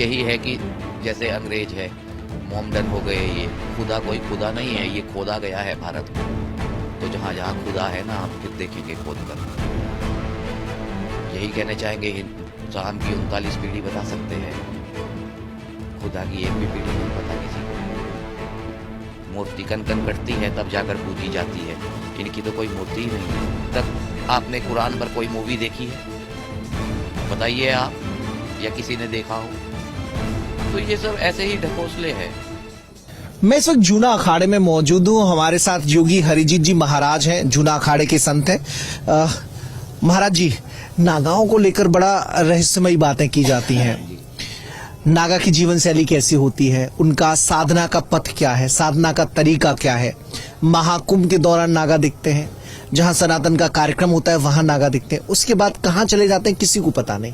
यही है कि जैसे अंग्रेज है, मोमडन हो गए, ये खुदा कोई खुदा नहीं है, ये खोदा गया है भारत को। तो जहाँ जहाँ खुदा है ना, हम फिर देखेंगे खोद कर। यही कहने चाहेंगे, इंसान की 39 पीढ़ी बता सकते हैं, खुदा की एक भी पीढ़ी नहीं पता किसी को। मूर्ति कन कन कटती है तब जाकर पूजी जाती है, इनकी तो कोई मूर्ति ही नहीं है। तब आपने कुरान पर कोई मूवी देखी है? बताइए आप, या किसी ने देखा हो? तो ये सब ऐसे ही ढकोसले हैं। मैं इस वक्त जूना अखाड़े में मौजूद हूँ। हमारे साथ योगी हरिजीत जी महाराज हैं, जूना अखाड़े के संत हैं। महाराज जी, नागाओं को लेकर बड़ा रहस्यमयी बातें की जाती हैं। नागा की जीवन शैली कैसी होती है, उनका साधना का पथ क्या है, साधना का तरीका क्या है। महाकुंभ के दौरान नागा दिखते हैं, जहां सनातन का कार्यक्रम होता है वहां नागा दिखते हैं, उसके बाद कहां चले जाते हैं किसी को पता नहीं।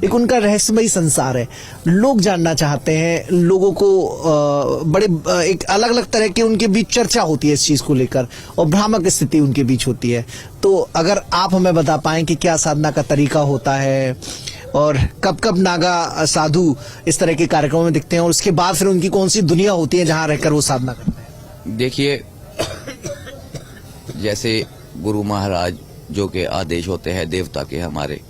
एक उनका रहस्यमयी संसार है। लोग जानना चाहते हैं, लोगों को बड़े एक अलग अलग तरह के उनके बीच चर्चा होती है इस चीज को लेकर, और भ्रामक स्थिति उनके बीच होती है। तो अगर आप हमें बता पाएं कि क्या साधना का तरीका होता है, और कब कब नागा साधु इस तरह के कार्यक्रमों में दिखते हैं, और उसके बाद फिर उनकी कौन सी दुनिया होती है जहां रहकर वो साधना करते हैं। देखिए, जैसे गुरु महाराज जो के आदेश होते हैं देवता के हमारे,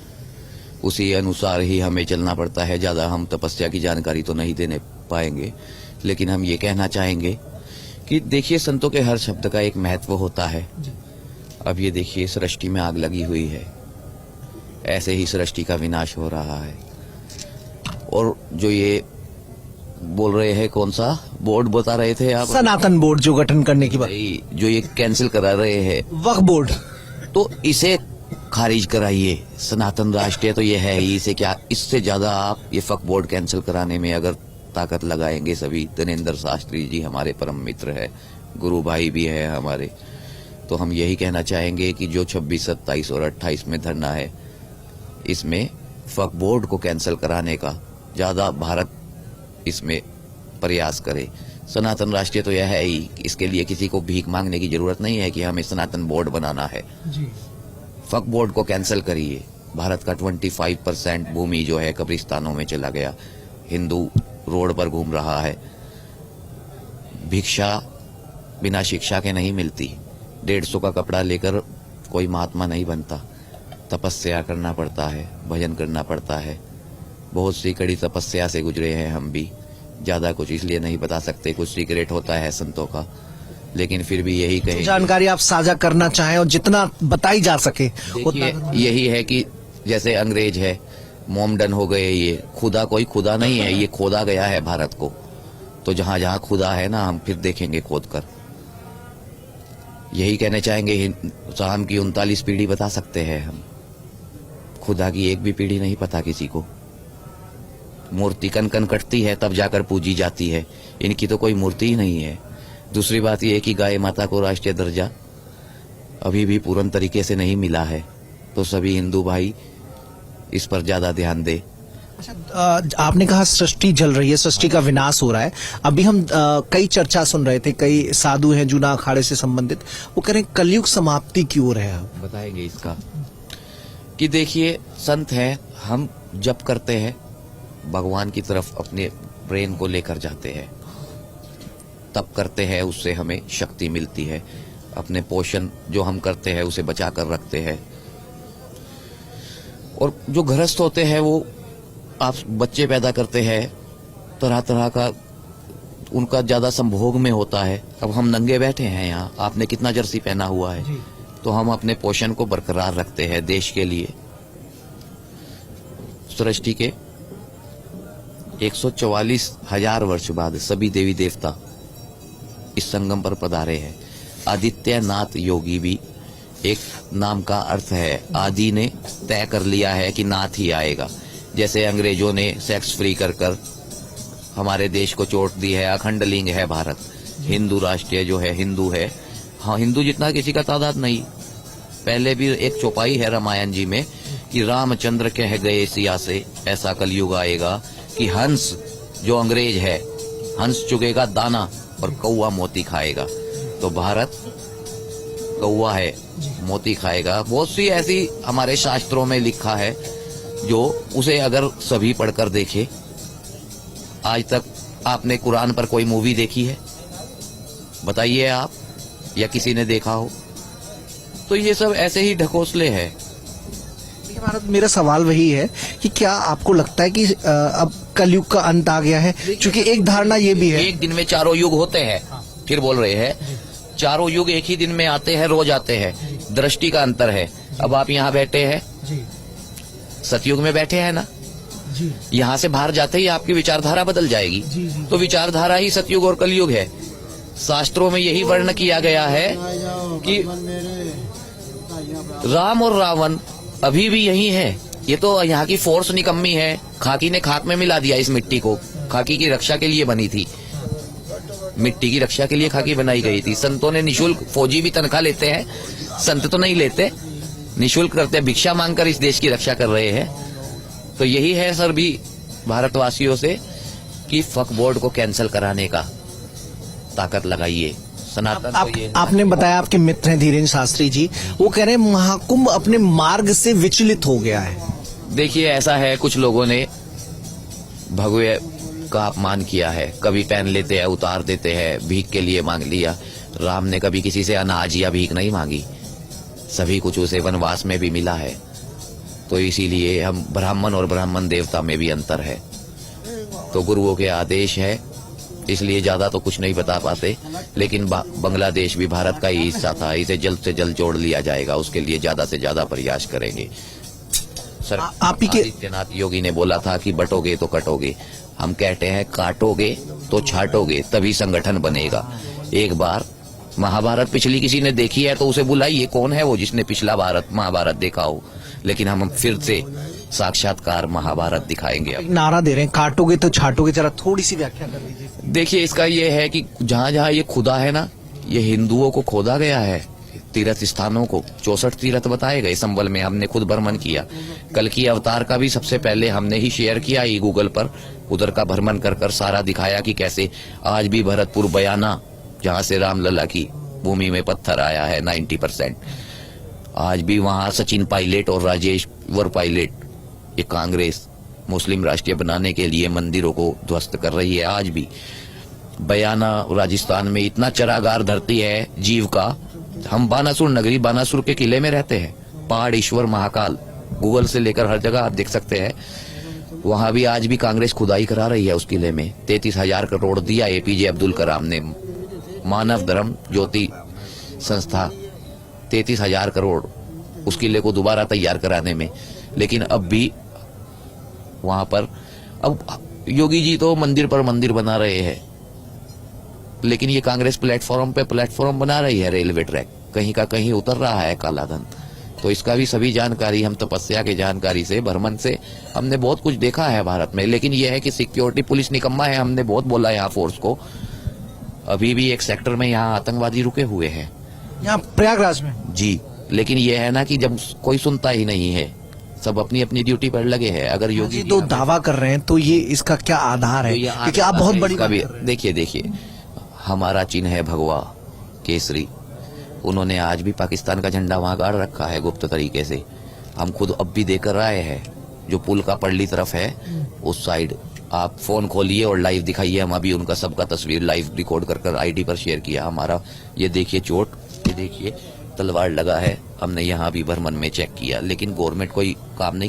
उसी अनुसार ही हमें चलना पड़ता है। ज्यादा हम तपस्या की जानकारी तो नहीं देने पाएंगे, लेकिन हम ये कहना चाहेंगे कि देखिए, संतों के हर शब्द का एक महत्व होता है। अब ये देखिए, सृष्टि में आग लगी हुई है, ऐसे ही सृष्टि का विनाश हो रहा है। और जो ये बोल रहे हैं, कौन सा बोर्ड बता रहे थे आप? सनातन बोर्ड जो गठन करने की बात, जो ये कैंसिल करा रहे हैं वक्फ बोर्ड, तो इसे खारिज कराइए। सनातन राष्ट्रीय तो ये है ही, इसे क्या, इससे ज्यादा आप ये वक्फ बोर्ड कैंसिल कराने में अगर ताकत लगाएंगे सभी। धनेंद्र शास्त्री जी हमारे परम मित्र है, गुरु भाई भी है हमारे। तो हम यही कहना चाहेंगे कि जो 26, 27 और 28 में धरना है, इसमें वक्फ बोर्ड को कैंसिल कराने का ज्यादा भारत इसमें प्रयास करे। सनातन राष्ट्रीय तो यह है ही, इसके लिए किसी को भीख मांगने की जरूरत नहीं है कि हमें सनातन बोर्ड बनाना है। वक्फ बोर्ड को कैंसिल करिए। भारत का 25% भूमि जो है कब्रिस्तानों में चला गया। हिंदू रोड पर घूम रहा है। भिक्षा बिना शिक्षा के नहीं मिलती। 150 का कपड़ा लेकर कोई महात्मा नहीं बनता। तपस्या करना पड़ता है, भजन करना पड़ता है। बहुत सी कड़ी तपस्या से गुजरे हैं हम भी। ज्यादा कुछ इसलिए नहीं बता सकते, कुछ सीक्रेट होता है संतों का, लेकिन फिर भी यही कहें, जानकारी आप साझा करना चाहें और जितना बताई जा सके। देखिए, यही है कि जैसे अंग्रेज है, मोमडन हो गए, ये खुदा कोई खुदा नहीं है, ये खोदा गया है भारत को। तो जहां जहां खुदा है ना, हम फिर देखेंगे खोद कर। यही कहने चाहेंगे, इंसान की 39 पीढ़ी बता सकते हैं हम, खुदा की एक भी पीढ़ी नहीं पता किसी को। मूर्ति कन कन कटती है तब जाकर पूजी जाती है, इनकी तो कोई मूर्ति ही नहीं है। दूसरी बात यह है कि गाय माता को राष्ट्रीय दर्जा अभी भी पूर्ण तरीके से नहीं मिला है, तो सभी हिंदू भाई इस पर ज्यादा ध्यान दे। अच्छा, आपने कहा सृष्टि जल रही है, सृष्टि का विनाश हो रहा है। अभी हम कई चर्चा सुन रहे थे, कई साधु हैं जूना अखाड़े से संबंधित, वो कह रहे हैं कलयुग समाप्ति की ओर है। बताएंगे इसका कि देखिए, संत है, हम जप करते हैं, भगवान की तरफ अपने ब्रेन को लेकर जाते हैं, तप करते हैं, उससे हमें शक्ति मिलती है। अपने पोषण जो हम करते हैं उसे बचा कर रखते हैं। और जो गृहस्थ होते हैं, वो आप बच्चे पैदा करते हैं, तरह तरह का उनका ज्यादा संभोग में होता है। अब हम नंगे बैठे हैं यहाँ, आपने कितना जर्सी पहना हुआ है, तो हम अपने पोषण को बरकरार रखते हैं देश के लिए। सृष्टि के 144,000 वर्ष बाद सभी देवी देवता इस संगम पर पधारे हैं। आदित्यनाथ योगी भी एक नाम का अर्थ है। आदि ने तय कर लिया है कि नाथ ही आएगा। जैसे अंग्रेजों ने सेक्स फ्री कर कर हमारे देश को चोट दी है, अखंड लिंग है भारत, हिंदू राष्ट्रीय जो है, हिंदू है। हाँ, हिंदू जितना किसी का तादाद नहीं। पहले भी एक चौपाई है रामायण जी में कि रामचंद्र कह गए सिया से, ऐसा कलयुग आएगा कि हंस जो अंग्रेज है, हंस चुगेगा दाना और कौवा मोती खाएगा। तो भारत कौवा है, मोती खाएगा। बहुत सी ऐसी हमारे शास्त्रों में लिखा है, जो उसे अगर सभी पढ़कर देखे आज तक आपने कुरान पर कोई मूवी देखी है? बताइए आप, या किसी ने देखा हो? तो ये सब ऐसे ही ढकोसले हैं। देखिए महाराज, मेरा सवाल वही है कि क्या आपको लगता है कि अब कलयुग का अंत आ गया है? क्योंकि एक धारणा ये भी है, एक दिन में चारों युग होते हैं। फिर बोल रहे हैं चारों युग एक ही दिन में आते हैं, रोज आते हैं। दृष्टि का अंतर है। अब आप यहाँ बैठे हैं, सतयुग में बैठे हैं ना, यहाँ से बाहर जाते ही आपकी विचारधारा बदल जाएगी। तो विचारधारा ही सतयुग और कलयुग है। शास्त्रों में यही वर्ण किया गया है कि राम और रावण अभी भी यही है। ये तो यहाँ की फोर्स निकम्मी है। खाकी ने खाक में मिला दिया इस मिट्टी को। खाकी की रक्षा के लिए बनी थी, मिट्टी की रक्षा के लिए खाकी बनाई गई थी। संतों ने निशुल्क, फौजी भी तनख्वाह लेते हैं, संत तो नहीं लेते, निशुल्क करते हैं, भिक्षा मांगकर इस देश की रक्षा कर रहे हैं। तो यही है सर भी भारतवासियों से कि फक बोर्ड को कैंसिल कराने का ताकत लगाइए। सनातन तो ये है। आपने बताया आपके मित्र हैं धीरेन्द्र शास्त्री जी, वो कह रहे हैं महाकुंभ अपने मार्ग से विचलित हो गया है। देखिए ऐसा है, कुछ लोगों ने भगवे का अपमान किया है। कभी पहन लेते हैं, उतार देते हैं, भीख के लिए मांग लिया। राम ने कभी किसी से अनाज या भीख नहीं मांगी, सभी कुछ उसे वनवास में भी मिला है। तो इसीलिए हम ब्राह्मण और ब्राह्मण देवता में भी अंतर है। तो गुरुओं के आदेश है, इसलिए ज्यादा तो कुछ नहीं बता पाते। लेकिन बांग्लादेश भी भारत का ही हिस्सा था, इसे जल्द से जल्द जोड़ लिया जाएगा। उसके लिए ज्यादा से ज्यादा प्रयास करेंगे। सर आप ही के आदित्यनाथ योगी ने बोला था कि बटोगे तो कटोगे। हम कहते हैं काटोगे तो छाटोगे, तभी संगठन बनेगा। एक बार महाभारत पिछली किसी ने देखी है तो उसे बुलाइए, कौन है वो जिसने पिछला महाभारत देखा हो। लेकिन हम फिर से साक्षात्कार महाभारत दिखाएंगे। अब नारा दे रहे हैं काटोगे तो छाटोगे, जरा थोड़ी सी व्याख्या कर लीजिए। देखिए, इसका ये है कि जहाँ जहाँ ये खुदा है ना, ये हिंदुओं को खोदा गया है। तीर्थ स्थानों को 64 तीर्थ बताए गए। संबल में हमने खुद भ्रमण किया। कल की अवतार का भी सबसे पहले हमने ही शेयर किया ही गूगल पर। उधर का भ्रमण कर कर सारा दिखाया कि कैसे आज भी भरतपुर बयाना, जहाँ से रामलला की भूमि में पत्थर आया है 90%, आज भी वहाँ सचिन पायलट और राजेश वर पायलट, ये कांग्रेस मुस्लिम राष्ट्रीय बनाने के लिए मंदिरों को ध्वस्त कर रही है। आज भी बयाना राजस्थान में इतना चरागार धरती है जीव का। हम बानासुर नगरी, बानासुर के किले में रहते हैं। पहाड़ ईश्वर महाकाल, गूगल से लेकर हर जगह आप देख सकते हैं। वहां भी आज भी कांग्रेस खुदाई करा रही है उस किले में। 33,000 करोड़ दिया एपीजे अब्दुल कलाम ने, मानव धर्म ज्योति संस्था, 33,000 करोड़ उस किले को दोबारा तैयार कराने में। लेकिन अब भी वहां पर, अब योगी जी तो मंदिर पर मंदिर बना रहे हैं, लेकिन ये कांग्रेस प्लेटफॉर्म पे प्लेटफॉर्म बना रही है। रेलवे ट्रैक कहीं का कहीं उतर रहा है काला धन। तो इसका भी सभी जानकारी हम तपस्या के जानकारी से, भ्रमण से हमने बहुत कुछ देखा है भारत में। लेकिन यह है कि सिक्योरिटी पुलिस निकम्मा है। हमने बहुत बोला यहाँ फोर्स को। अभी भी एक सेक्टर में यहाँ आतंकवादी रुके हुए हैं, यहाँ प्रयागराज में जी। लेकिन यह है ना कि जब कोई सुनता ही नहीं है, सब अपनी अपनी ड्यूटी पर लगे हैं। अगर योगी जी तो दावा कर रहे हैं तो ये इसका क्या आधार है? क्योंकि आप बहुत बड़ी बात कर रहे हैं। देखिए, हमारा चिन्ह है भगवा केसरी। उन्होंने आज भी पाकिस्तान का झंडा वहां गाड़ रखा है गुप्त तरीके से। हम खुद अब भी देकर आए हैं। जो पुल का पड़ली तरफ है उस साइड, आप फोन खोलिए और लाइव दिखाइए। हम अभी उनका सबका तस्वीर लाइव रिकॉर्ड कर आईडी पर शेयर किया हमारा। ये देखिए चोट, ये देखिए तलवार लगा है। हमने यहाँ भी भ्रमण में चेक किया, लेकिन गवर्नमेंट कोई काम नहीं